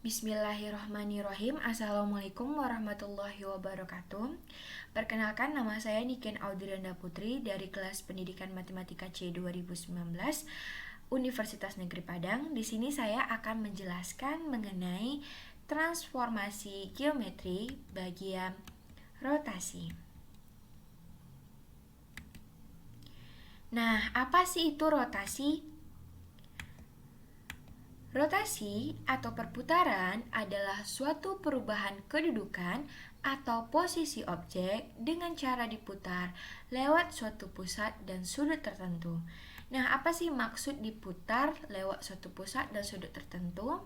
Bismillahirrahmanirrahim. Assalamualaikum warahmatullahi wabarakatuh. Perkenalkan, nama saya Niken Audrianda Putri dari kelas Pendidikan Matematika C 2019 Universitas Negeri Padang. Di sini saya akan menjelaskan mengenai transformasi geometri bagian rotasi. Nah, apa sih itu rotasi? Rotasi atau perputaran adalah suatu perubahan kedudukan atau posisi objek dengan cara diputar lewat suatu pusat dan sudut tertentu. Nah, apa sih maksud diputar lewat suatu pusat dan sudut tertentu?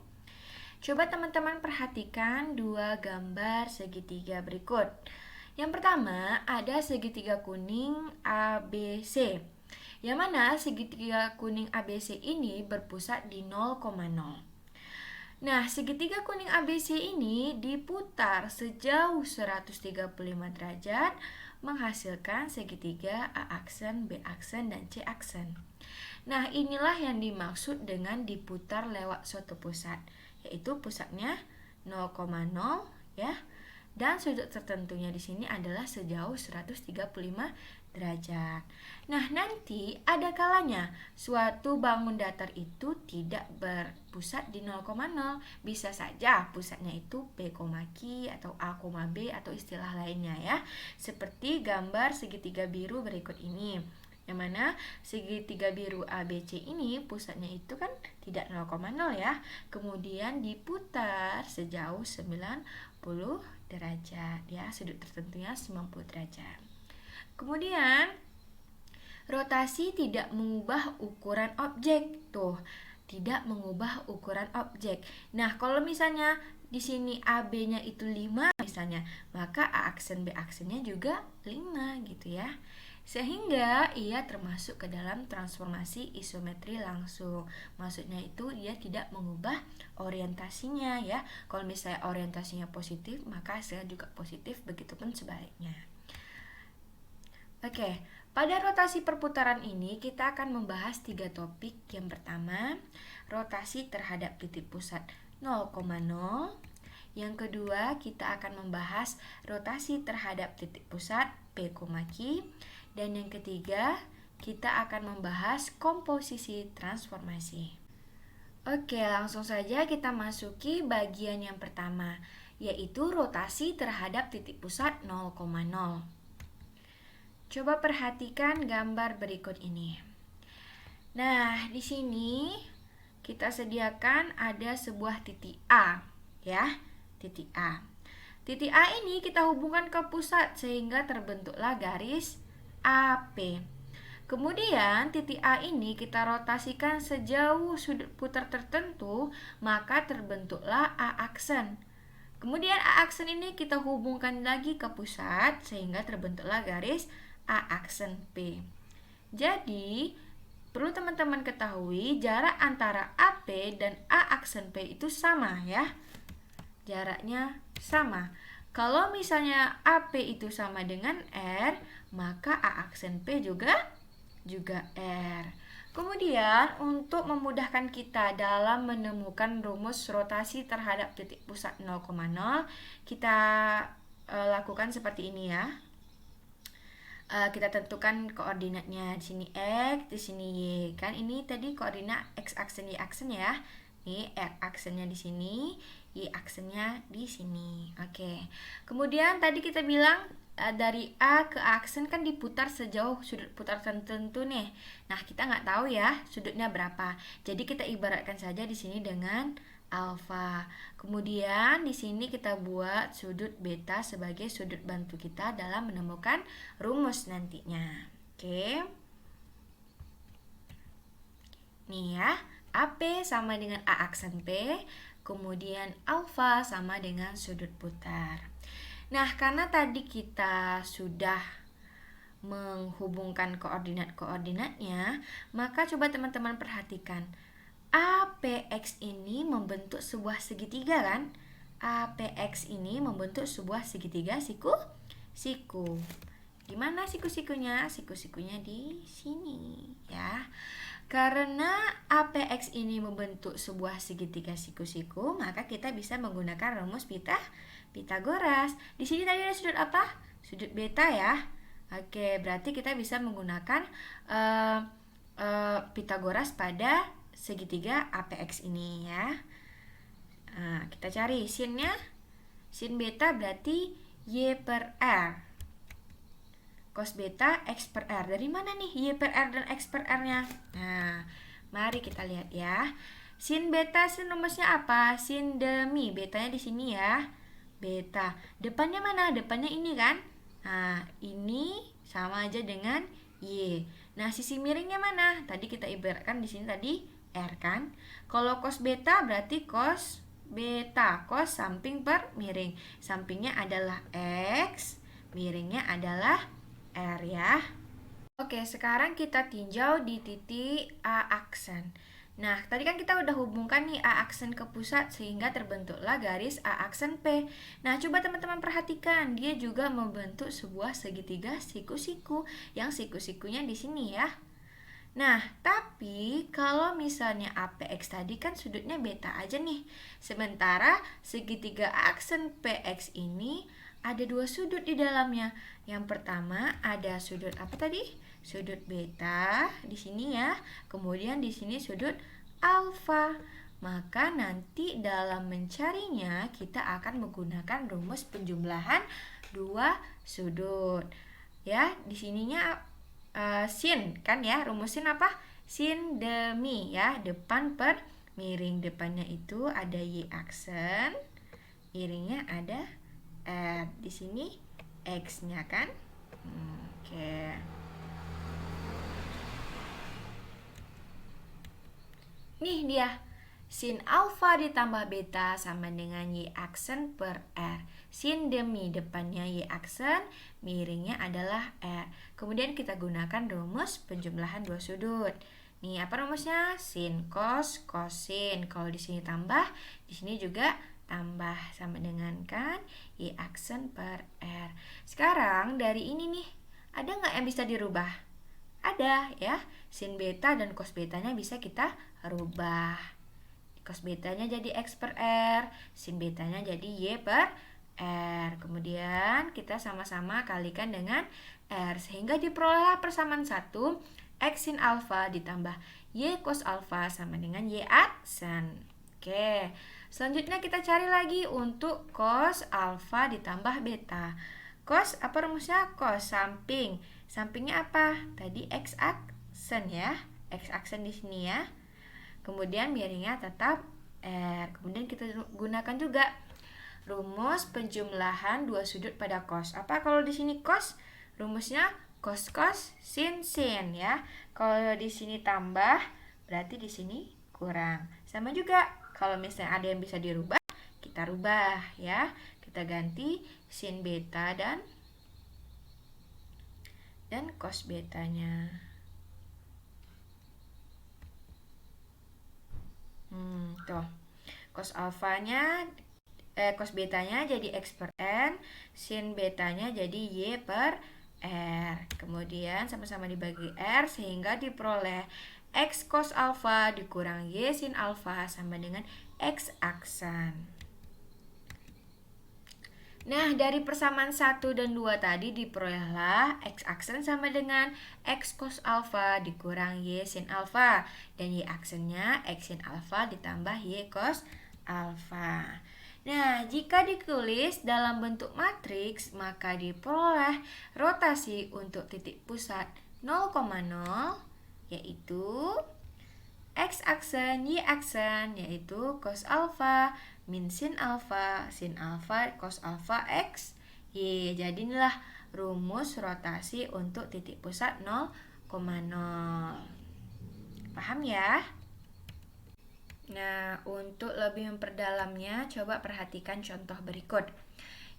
Coba teman-teman perhatikan dua gambar segitiga berikut. Yang pertama, ada segitiga kuning ABC. Yang mana segitiga kuning ABC ini berpusat di 0,0. Nah, segitiga kuning ABC ini diputar sejauh 135 derajat menghasilkan segitiga A aksen, B aksen, dan C aksen. Nah, inilah yang dimaksud dengan diputar lewat suatu pusat, yaitu pusatnya 0,0 ya. Dan sudut tertentunya di sini adalah sejauh 135 derajat. Nah, nanti ada kalanya suatu bangun datar itu tidak berpusat di 0,0. Bisa saja pusatnya itu P, Q atau A, B atau istilah lainnya ya. Seperti gambar segitiga biru berikut ini. Yang mana segitiga biru ABC ini pusatnya itu kan tidak 0,0 ya. Kemudian diputar sejauh 90 derajat ya, sudut tertentunya 90 derajat. Kemudian rotasi tidak mengubah ukuran objek. Tuh, tidak mengubah ukuran objek. Nah, kalau misalnya di sini AB-nya itu 5 misalnya, maka A aksen B aksennya juga 5 gitu ya. Sehingga ia termasuk ke dalam transformasi isometri langsung. Maksudnya itu ia tidak mengubah orientasinya ya. Kalau misalnya orientasinya positif, maka hasilnya juga positif, begitupun sebaliknya. Oke, pada rotasi perputaran ini kita akan membahas 3 topik. Yang pertama, rotasi terhadap titik pusat 0,0. Yang kedua, kita akan membahas rotasi terhadap titik pusat P, Q. Dan yang ketiga, kita akan membahas komposisi transformasi. Oke, langsung saja kita masuki bagian yang pertama, yaitu rotasi terhadap titik pusat 0,0. Coba perhatikan gambar berikut ini. Nah, di sini kita sediakan ada sebuah titik A, ya, titik A. Titik A ini kita hubungkan ke pusat sehingga terbentuklah garis AP. Kemudian titik A ini kita rotasikan sejauh sudut putar tertentu, maka terbentuklah A aksen. Kemudian A aksen ini kita hubungkan lagi ke pusat sehingga terbentuklah garis A aksen P. Jadi, perlu teman-teman ketahui jarak antara AP dan A aksen P itu sama ya. Jaraknya sama. Kalau misalnya AP itu sama dengan R, maka A aksen P juga R. Kemudian untuk memudahkan kita dalam menemukan rumus rotasi terhadap titik pusat 0,0, kita lakukan seperti ini ya. Kita tentukan koordinatnya, di sini X, di sini Y. Kan ini tadi koordinat X aksen Y aksen ya. Nih X aksennya di sini, Y aksennya di sini. Oke. Kemudian tadi kita bilang dari A ke A aksen kan diputar sejauh sudut putar tertentu nih. Nah, kita nggak tahu ya sudutnya berapa. Jadi kita ibaratkan saja di sini dengan alfa. Kemudian di sini kita buat sudut beta sebagai sudut bantu kita dalam menemukan rumus nantinya. Oke. Nih ya. AP sama dengan A aksen P, kemudian alfa sama dengan sudut putar. Nah, karena tadi kita sudah menghubungkan koordinat-koordinatnya, maka coba teman-teman perhatikan. APX ini membentuk sebuah segitiga kan? APX ini membentuk sebuah segitiga siku. Di mana siku-sikunya? Siku-sikunya di sini ya. Karena APX ini membentuk sebuah segitiga siku-siku, maka kita bisa menggunakan rumus Pitagoras. Di sini tadi ada sudut apa? Sudut beta ya. Oke, berarti kita bisa menggunakan Pitagoras pada segitiga APX ini ya. Nah, kita cari sinnya. Sin beta berarti Y per R. Cos beta X per R. Dari mana nih Y per R dan X per R-nya? Nah, mari kita lihat ya. Sin beta sin rumusnya apa? Sin demi. Betanya di sini ya. Beta. Depannya mana? Depannya ini kan? Nah, ini sama aja dengan Y. Nah, sisi miringnya mana? Tadi kita ibaratkan di sini tadi R kan? Kalau cos beta berarti cos beta. Cos samping per miring. Sampingnya adalah X, miringnya adalah R ya. Oke, sekarang kita tinjau di titik A aksen. Nah, tadi kan kita udah hubungkan nih A aksen ke pusat sehingga terbentuklah garis A aksen P. Nah, coba teman-teman perhatikan, dia juga membentuk sebuah segitiga siku-siku yang siku-sikunya di sini ya. Nah, tapi kalau misalnya APX tadi kan sudutnya beta aja nih. Sementara segitiga aksen PX ini ada dua sudut di dalamnya. Yang pertama ada sudut apa tadi? Sudut beta di sini ya. Kemudian di sini sudut alfa. Maka nanti dalam mencarinya kita akan menggunakan rumus penjumlahan dua sudut. Ya, di sininya sin kan ya, rumus sin apa? Sin demi ya, depan per miring. Depannya itu ada Y aksen, miringnya ada R. Di sini X-nya kan? Oke. Nih dia. Sin alfa ditambah beta sama dengan Y aksen per R. Sin demi depannya Y aksen, miringnya adalah R. Kemudian kita gunakan rumus penjumlahan dua sudut. Nih, apa rumusnya? Sin cos kosin. Kalau di sini tambah, di sini juga tambah sama dengan kan Y aksen per R. Sekarang dari ini nih, ada nggak yang bisa dirubah? Ada ya. Sin beta dan cos betanya bisa kita rubah. Cos betanya jadi X per R, sin betanya jadi Y per R. Kemudian kita sama-sama kalikan dengan R sehingga diperoleh persamaan 1 X sin alfa ditambah Y cos alfa sama dengan Y aksen. Oke, selanjutnya kita cari lagi untuk cos alfa ditambah beta. Cos apa rumusnya? Cos samping. Sampingnya apa? Tadi X aksen ya. X aksen di sini ya. Kemudian miringnya tetap R. Kemudian kita gunakan juga rumus penjumlahan dua sudut pada cos. Apa kalau di sini cos? Rumusnya cos cos sin sin ya. Kalau di sini tambah, berarti di sini kurang. Sama juga kalau misalnya ada yang bisa dirubah, kita rubah ya. Kita ganti sin beta dan cos betanya. Tuh. Cos alfanya cos betanya jadi X per N, sin betanya jadi Y per R. Kemudian sama-sama dibagi R sehingga diperoleh X cos alfa dikurang Y sin alfa sama dengan X aksen. Nah, dari persamaan 1 dan 2 tadi diperolehlah X aksen sama dengan X cos alfa dikurang Y sin alfa. Dan Y aksennya X sin alfa ditambah Y cos alfa. Nah, jika ditulis dalam bentuk matriks, maka diperoleh rotasi untuk titik pusat 0,0, yaitu X aksen, Y aksen, yaitu cos alfa, min sin alfa, cos alfa, X, Y. Jadi inilah rumus rotasi untuk titik pusat 0,0. Paham ya? Nah, untuk lebih memperdalamnya, coba perhatikan contoh berikut.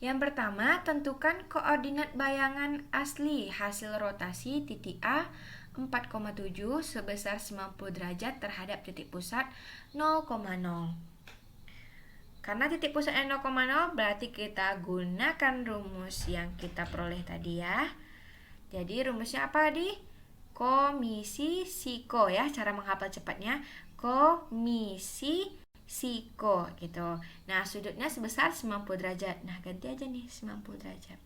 Yang pertama, tentukan koordinat bayangan asli hasil rotasi titik A 4,7 sebesar 90 derajat terhadap titik pusat 0,0. Karena titik pusatnya 0,0 berarti kita gunakan rumus yang kita peroleh tadi ya. Jadi rumusnya apa di? komisi siko ya, cara menghafal cepatnya komisi siko gitu. Nah, sudutnya sebesar 90 derajat. Nah, ganti aja nih 90 derajat.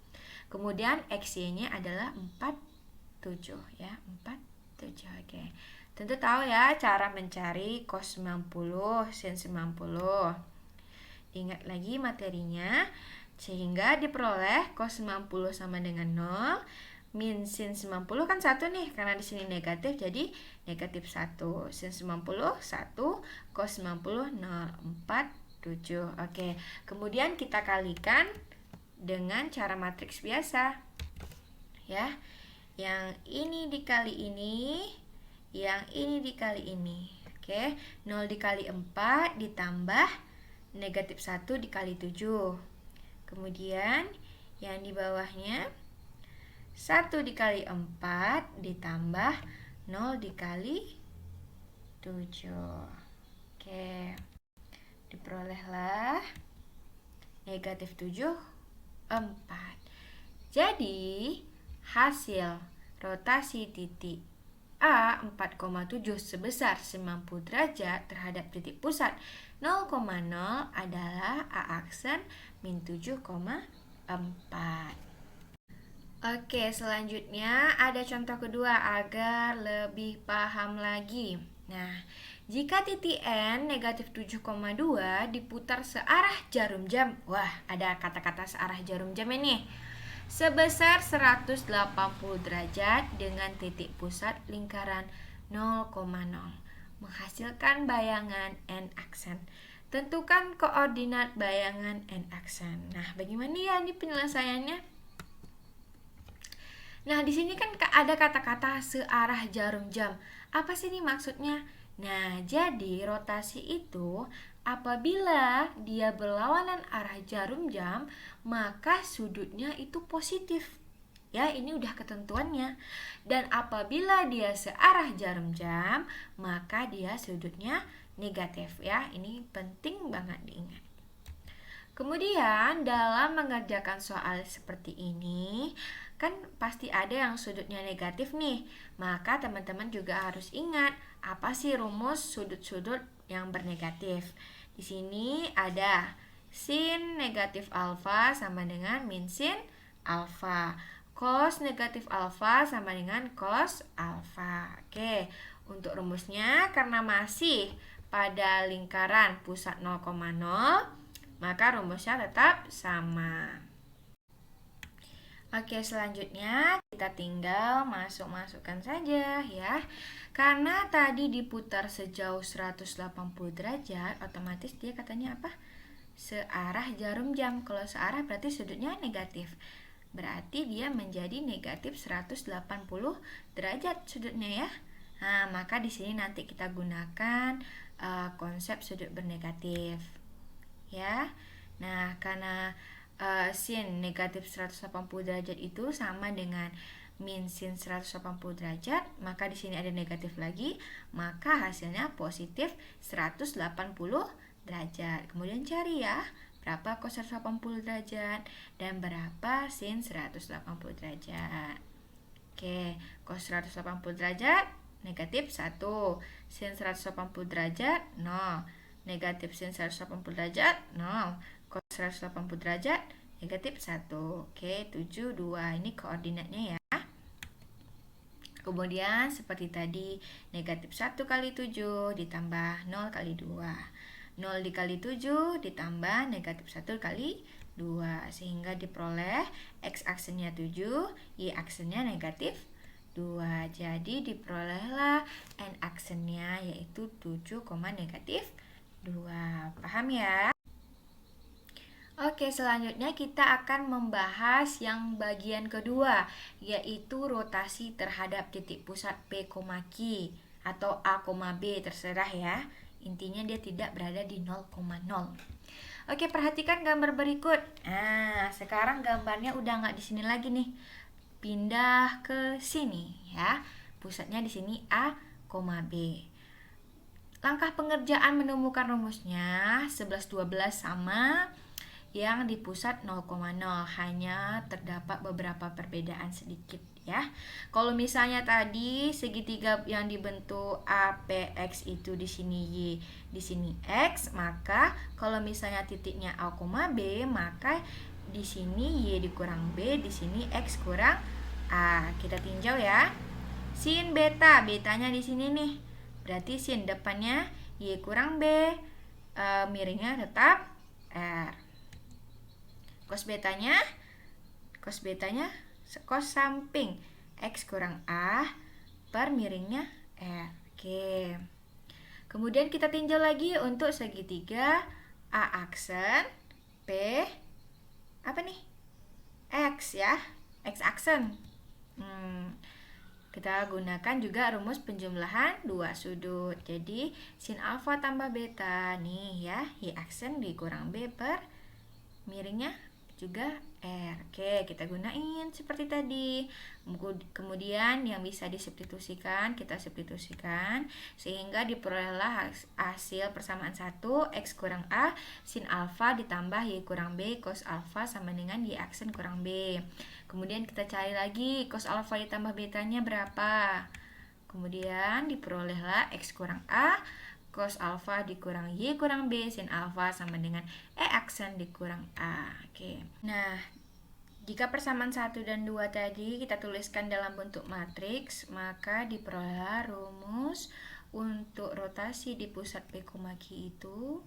Kemudian XY-nya adalah 47 ya, 47. Oke. Tentu tahu ya cara mencari cos 90 sin 90. Ingat lagi materinya, sehingga diperoleh cos 90 sama dengan 0, min sin 90 kan 1 nih, karena di sini negatif jadi negatif 1. Sin 90 1, cos 90 0, 47. Oke, kemudian kita kalikan dengan cara matriks biasa. Ya. Yang ini dikali ini, yang ini dikali ini. Oke, 0 dikali 4 ditambah negatif 1 dikali 7. Kemudian yang di bawahnya 1 dikali 4 ditambah 0 dikali 7. Oke, diperolehlah negatif 7, 4. Jadi hasil rotasi titik A 4,7 sebesar 90 derajat terhadap titik pusat 0,0 adalah A aksen min 7,4. Oke, selanjutnya ada contoh kedua agar lebih paham lagi. Nah, jika titik N negatif 7,2 diputar searah jarum jam. Wah, ada kata-kata searah jarum jam ini. Sebesar 180 derajat dengan titik pusat lingkaran 0,0. Menghasilkan bayangan N aksen. Tentukan koordinat bayangan N aksen. Nah, bagaimana ya ini penyelesaiannya? Nah, di sini kan ada kata-kata searah jarum jam. Apa sih ini maksudnya? Nah, jadi rotasi itu apabila dia berlawanan arah jarum jam, maka sudutnya itu positif. Ya, ini udah ketentuannya. Dan apabila dia searah jarum jam, maka dia sudutnya negatif ya. Ini penting banget diingat. Kemudian dalam mengerjakan soal seperti ini, kan pasti ada yang sudutnya negatif nih. Maka teman-teman juga harus ingat apa sih rumus sudut-sudut yang bernegatif. Di sini ada sin negatif alfa sama dengan min sin alfa. Cos negatif alfa sama dengan cos alfa. Oke, untuk rumusnya karena masih pada lingkaran pusat 0,0, maka rumusnya tetap sama. Oke, selanjutnya kita tinggal masukkan saja ya. Karena tadi diputar sejauh 180 derajat, otomatis dia katanya apa? Searah jarum jam. Kalau searah berarti sudutnya negatif. Berarti dia menjadi negatif 180 derajat sudutnya ya. Nah, maka di sini nanti kita gunakan konsep sudut bernegatif. Ya. Nah, karena sin negatif 180 derajat itu sama dengan min sin 180 derajat, maka di sini ada negatif lagi, maka hasilnya positif 180 derajat. Kemudian cari ya, berapa cos 180 derajat dan berapa sin 180 derajat. Oke, cos 180 derajat negatif 1, sin 180 derajat 0, negatif sin 180 derajat 0, cos 180 derajat negatif 1. Oke, 7, 2. Ini koordinatnya ya. Kemudian seperti tadi, negatif 1 kali 7 ditambah 0 kali 2. 0 dikali 7 ditambah negatif 1 kali 2. Sehingga diperoleh X aksennya 7, Y aksennya negatif 2. Jadi diperolehlah N aksennya yaitu 7, negatif 2. Paham ya? Oke, selanjutnya kita akan membahas yang bagian kedua, yaitu rotasi terhadap titik pusat P, Q atau A, B, terserah ya. Intinya dia tidak berada di 0,0. Oke, perhatikan gambar berikut. Nah, sekarang gambarnya udah nggak di sini lagi nih. Pindah ke sini ya. Pusatnya di sini A, B. Langkah pengerjaan menemukan rumusnya 11, 12 sama yang di pusat 0,0, hanya terdapat beberapa perbedaan sedikit ya. Kalau misalnya tadi segitiga yang dibentuk APX itu di sini Y, di sini X, maka kalau misalnya titiknya A, B, maka di sini Y dikurang B, di sini X kurang A. Kita tinjau ya. Sin beta, betanya di sini nih. Berarti sin depannya Y kurang B, miringnya tetap R. Cos betanya cos samping X kurang A per miringnya R. Oke. Kemudian kita tinjau lagi untuk segitiga A aksen P apa nih? X ya. X aksen. Kita gunakan juga rumus penjumlahan dua sudut. Jadi sin alfa tambah beta nih ya, Y aksen dikurang B per miringnya juga R. Oke, kita gunain seperti tadi. Kemudian yang bisa disubstitusikan, kita substitusikan sehingga diperolehlah hasil persamaan 1 X kurang A sin alfa ditambah Y kurang B cos alfa sama dengan Y aksen kurang B. Kemudian kita cari lagi cos alfa ditambah betanya berapa. Kemudian diperolehlah X kurang A cos alfa dikurang Y kurang B sin alfa sama dengan E aksen dikurang A. Oke. Nah, jika persamaan 1 dan 2 tadi kita tuliskan dalam bentuk matriks, maka diperolehlah rumus untuk rotasi di pusat P, Q itu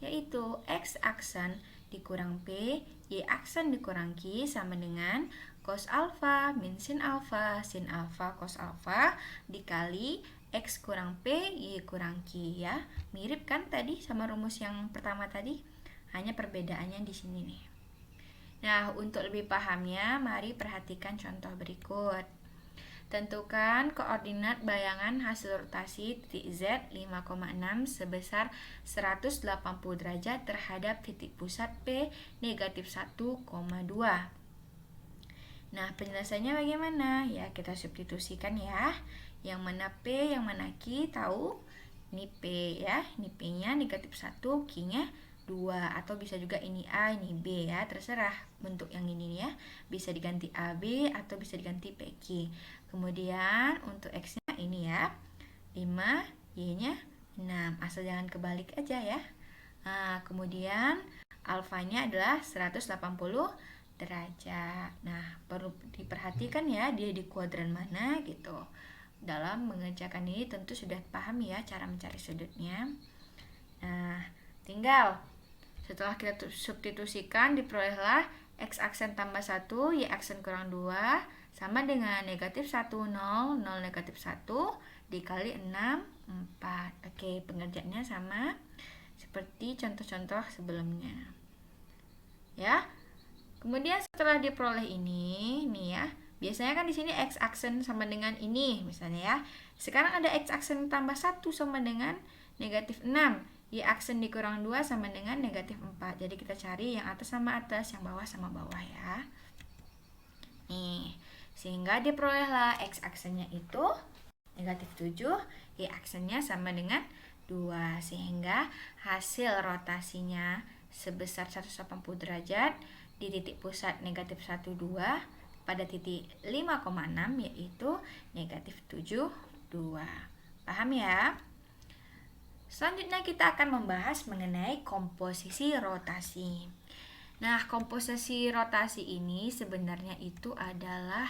yaitu X aksen dikurang P, Y aksen dikurang Q sama dengan cos alfa min sin alfa cos alfa dikali X kurang P, Y kurang Q ya. Mirip kan tadi sama rumus yang pertama tadi? Hanya perbedaannya di sini nih. Nah, untuk lebih pahamnya, mari perhatikan contoh berikut. Tentukan koordinat bayangan hasil rotasi titik Z 5,6 sebesar 180 derajat terhadap titik pusat P negatif 1,2. Nah, penjelasannya bagaimana? Ya, kita substitusikan ya. Yang mana P, yang mana Q, tahu? Ini P ya, ini P-nya negatif 1, Q-nya 2. Atau bisa juga ini A, ini B ya, terserah bentuk yang ini ya. Bisa diganti AB atau bisa diganti PQ. Kemudian untuk X-nya ini ya, 5, Y-nya 6. Asal jangan kebalik aja ya. Nah, kemudian alfanya adalah 180 derajat. Nah, perlu diperhatikan ya, dia di kuadran mana gitu. Dalam mengerjakan ini tentu sudah paham ya cara mencari sudutnya. Nah, tinggal setelah kita substitusikan diperolehlah X aksen tambah 1, Y aksen kurang 2 sama dengan negatif 1, 0, 0 negatif 1 dikali 6, 4. Oke, pengerjaannya sama seperti contoh-contoh sebelumnya. Ya. Kemudian setelah diperoleh ini, nih ya, biasanya kan di sini X aksen sama dengan ini, misalnya ya. Sekarang ada X aksen tambah 1 sama dengan negatif 6. Y aksen dikurang 2 sama dengan negatif 4. Jadi kita cari yang atas sama atas, yang bawah sama bawah ya. Nih, sehingga diperolehlah X aksennya itu negatif 7, Y aksennya sama dengan 2. Sehingga hasil rotasinya sebesar 180 derajat di titik pusat negatif 1, 2 pada titik 5,6 yaitu negatif 7, 2. Paham ya? Selanjutnya kita akan membahas mengenai komposisi rotasi. Nah, komposisi rotasi ini sebenarnya itu adalah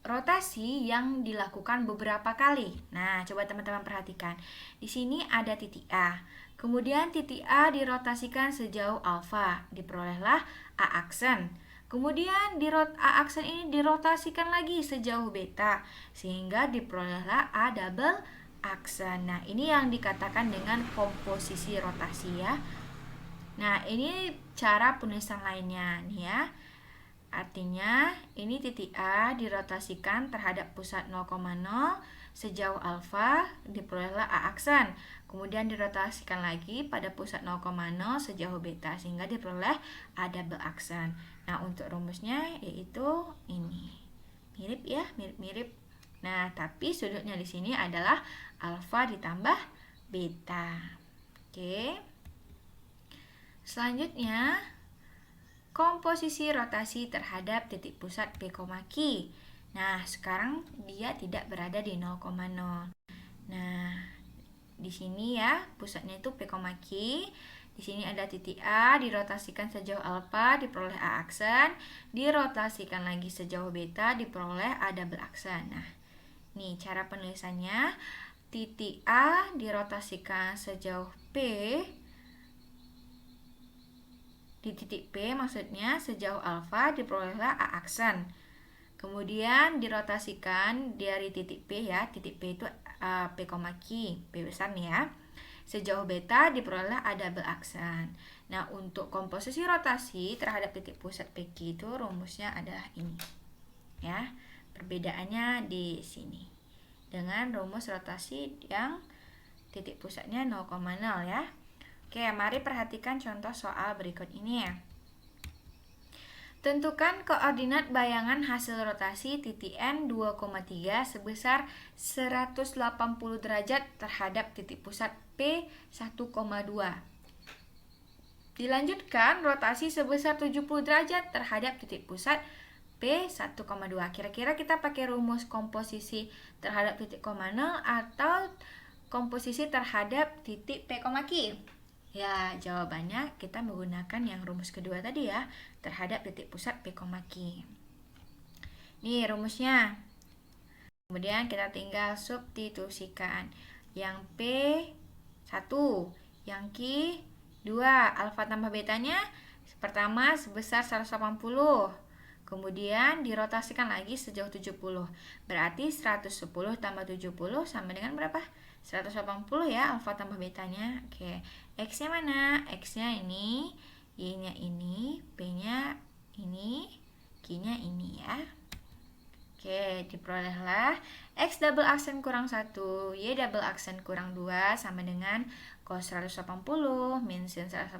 rotasi yang dilakukan beberapa kali. Nah, coba teman-teman perhatikan. Di sini ada titik A. Kemudian titik A dirotasikan sejauh alfa, diperolehlah A aksen. Kemudian A aksen ini dirotasikan lagi sejauh beta, sehingga diperolehlah A double aksen. Nah, ini yang dikatakan dengan komposisi rotasi ya. Nah, ini cara penulisan lainnya nih ya. Artinya, ini titik A dirotasikan terhadap pusat 0,0 sejauh alfa, diperolehlah A aksen. Kemudian dirotasikan lagi pada pusat 0,0 sejauh beta, sehingga diperoleh A double aksen. Nah, untuk rumusnya yaitu ini. Mirip ya, mirip-mirip. Nah, tapi sudutnya di sini adalah alfa ditambah beta. Oke. Selanjutnya, komposisi rotasi terhadap titik pusat P, Q. Nah, sekarang dia tidak berada di 0,0. Nah, di sini ya, pusatnya itu P, Q. Di sini ada titik A, dirotasikan sejauh alfa, diperoleh A aksen, dirotasikan lagi sejauh beta, diperoleh A double aksen. Nah, nih cara penulisannya, titik A dirotasikan sejauh P, di titik P maksudnya sejauh alfa diperolehlah A aksen. Kemudian dirotasikan dari titik P ya, titik P itu P, Q, P besar nih ya. Sejauh beta diperoleh A double aksen. Nah, untuk komposisi rotasi terhadap titik pusat PQ itu rumusnya adalah ini. Ya, perbedaannya di sini. Dengan rumus rotasi yang titik pusatnya 0,0 ya. Oke, mari perhatikan contoh soal berikut ini ya. Tentukan koordinat bayangan hasil rotasi titik N 2,3 sebesar 180 derajat terhadap titik pusat P 1,2. Dilanjutkan rotasi sebesar 70 derajat terhadap titik pusat P 1,2. Kira-kira kita pakai rumus komposisi terhadap titik koma 0 atau komposisi terhadap titik P, Q? Ya, jawabannya kita menggunakan yang rumus kedua tadi ya, terhadap titik pusat P, Q. Nih rumusnya. Kemudian kita tinggal substitusikan. Yang P 1, yang Q 2, alfa tambah betanya pertama sebesar 180. Kemudian dirotasikan lagi sejauh 70. Berarti 110 tambah 70 sama dengan berapa? 180 ya, alfa tambah betanya. Oke, X-nya mana? X-nya ini, Y-nya ini, P-nya ini, Q-nya ini ya. Oke, diperolehlah X double aksen kurang 1, Y double aksen kurang 2 sama dengan cos 180 min sin 180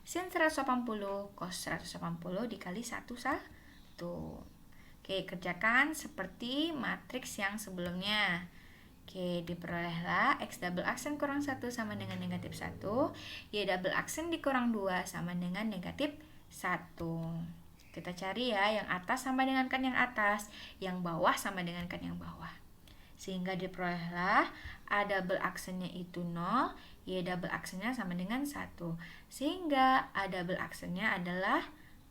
sin 180 cos 180 dikali 1 1. Oke, kerjakan seperti matriks yang sebelumnya. Oke, diperolehlah X double aksen kurang 1 sama dengan negatif 1, Y double aksen dikurang 2 sama dengan negatif 1. Kita cari ya, yang atas sama dengan kan yang atas, yang bawah sama dengan kan yang bawah. Sehingga diperolehlah A double aksennya itu 0, Y double aksennya sama dengan 1. Sehingga A double aksennya adalah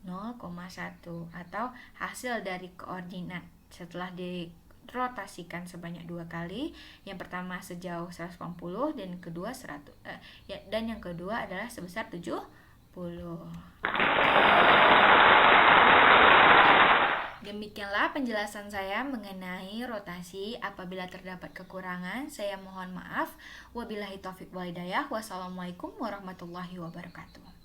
0,1 atau hasil dari koordinat setelah dirotasikan sebanyak 2 kali. Yang pertama sejauh 180 dan kedua 100 dan yang kedua adalah sebesar 70. Demikianlah penjelasan saya mengenai rotasi. Apabila terdapat kekurangan, saya mohon maaf. Wabillahi taufiq wal hidayah. Wassalamualaikum warahmatullahi wabarakatuh.